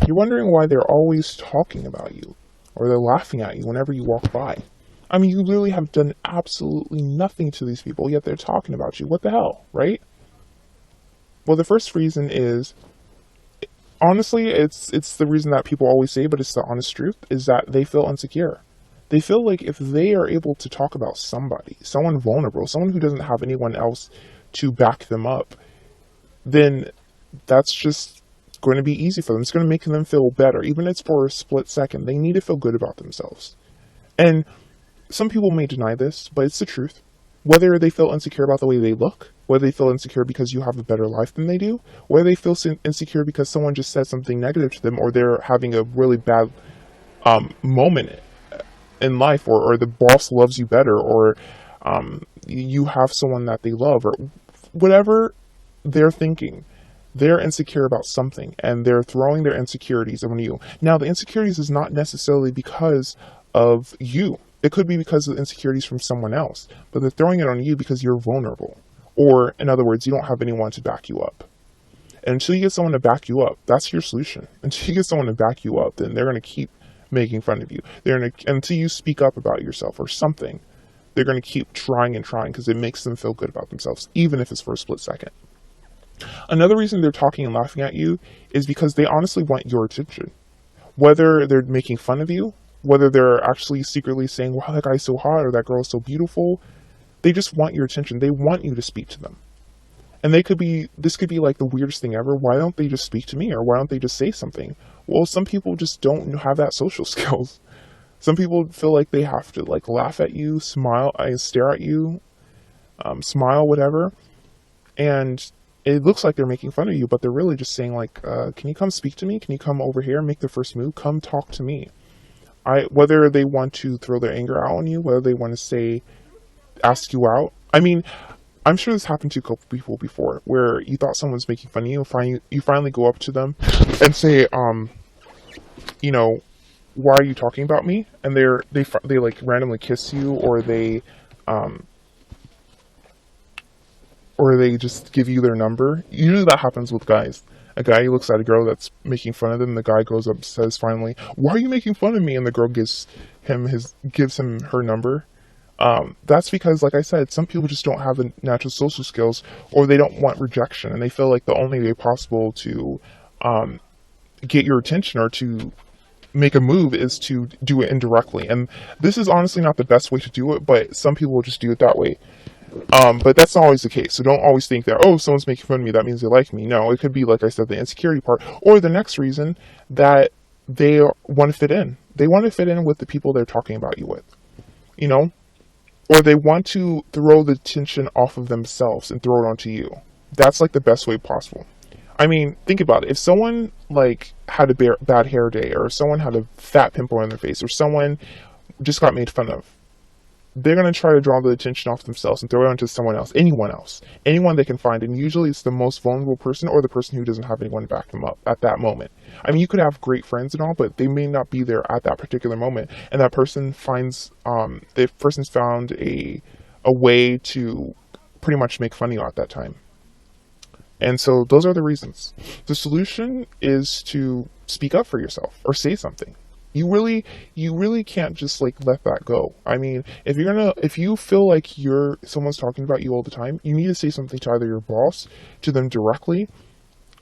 You're wondering why they're always talking about you or they're laughing at you whenever you walk by. I mean, you literally have done absolutely nothing to these people, yet they're talking about you. What the hell, right? Well, the first reason is, honestly, it's the reason that people always say, but it's the honest truth, is that they feel insecure. They feel like if they are able to talk about somebody, someone vulnerable, someone who doesn't have anyone else to back them up, then that's just going to be easy for them. It's going to make them feel better, even if it's for a split second. They need to feel good about themselves. And some people may deny this, but it's the truth. Whether they feel insecure about the way they look, whether they feel insecure because you have a better life than they do, whether they feel insecure because someone just said something negative to them, or they're having a really bad moment in life, or the boss loves you better, or you have someone that they love, or whatever they're thinking, they're insecure about something, and they're throwing their insecurities on you. Now, the insecurities is not necessarily because of you. It could be because of insecurities from someone else, but they're throwing it on you because you're vulnerable. Or, in other words, you don't have anyone to back you up. And until you get someone to back you up, that's your solution. Until you get someone to back you up, then they're going to keep making fun of you. Until you speak up about yourself or something, they're going to keep trying and trying because it makes them feel good about themselves, even if it's for a split second. Another reason they're talking and laughing at you is because they honestly want your attention. Whether they're making fun of you, whether they're actually secretly saying, wow, that guy's so hot, or that girl is so beautiful, they just want your attention. They want you to speak to them. And this could be like the weirdest thing ever. Why don't they just speak to me? Or why don't they just say something? Well, some people just don't have that social skills. Some people feel like they have to like laugh at you, smile, stare at you, smile, whatever. And it looks like they're making fun of you, but they're really just saying like, can you come speak to me? Can you come over here and make the first move? Come talk to me. Whether they want to throw their anger out on you, whether they want to ask you out. I mean, I'm sure this happened to a couple people before, where you thought someone was making fun of you, you finally go up to them and say, why are you talking about me? And they like randomly kiss you, or they just give you their number. Usually that happens with guys. A guy looks at a girl that's making fun of them. The guy goes up and says finally, "Why are you making fun of me?" And the girl gives him her number. That's because, like I said, some people just don't have the natural social skills, or they don't want rejection, and they feel like the only way possible to get your attention or to make a move is to do it indirectly. And this is honestly not the best way to do it, but some people will just do it that way. But that's not always the case. So don't always think that, oh, someone's making fun of me, that means they like me. No, it could be, like I said, the insecurity part, or the next reason, that they want to fit in. They want to fit in with the people they're talking about you with, or they want to throw the tension off of themselves and throw it onto you. That's like the best way possible. I mean, think about it. If someone like had a bad hair day, or someone had a fat pimple on their face, or someone just got made fun of, they're going to try to draw the attention off themselves and throw it onto someone else, anyone they can find. And usually it's the most vulnerable person, or the person who doesn't have anyone to back them up at that moment. I mean, you could have great friends and all, but they may not be there at that particular moment. And that person the person's found a way to pretty much make fun of you at that time. And so those are the reasons. The solution is to speak up for yourself or say something. You really can't just like let that go. I mean, if you feel like someone's talking about you all the time, you need to say something to either your boss, to them directly,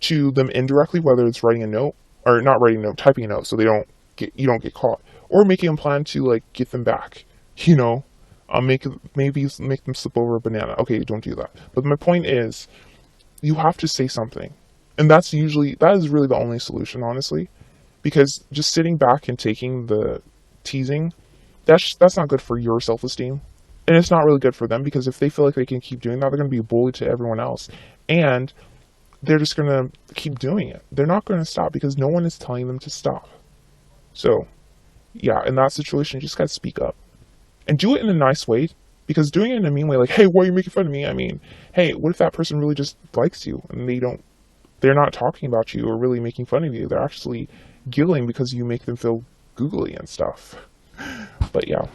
to them indirectly, whether it's writing a note, or not writing a note, typing a note, so you don't get caught, or making a plan to like get them back. Maybe make them slip over a banana. Okay, don't do that. But my point is, you have to say something, and that is really the only solution, honestly. Because just sitting back and taking the teasing, that's not good for your self-esteem. And it's not really good for them, because if they feel like they can keep doing that, they're going to be a bully to everyone else. And they're just going to keep doing it. They're not going to stop, because no one is telling them to stop. So, yeah, in that situation, you just got to speak up. And do it in a nice way, because doing it in a mean way, like, hey, why are you making fun of me? I mean, hey, what if that person really just likes you, and they're not talking about you or really making fun of you. They're actually giggling because you make them feel googly and stuff. But yeah.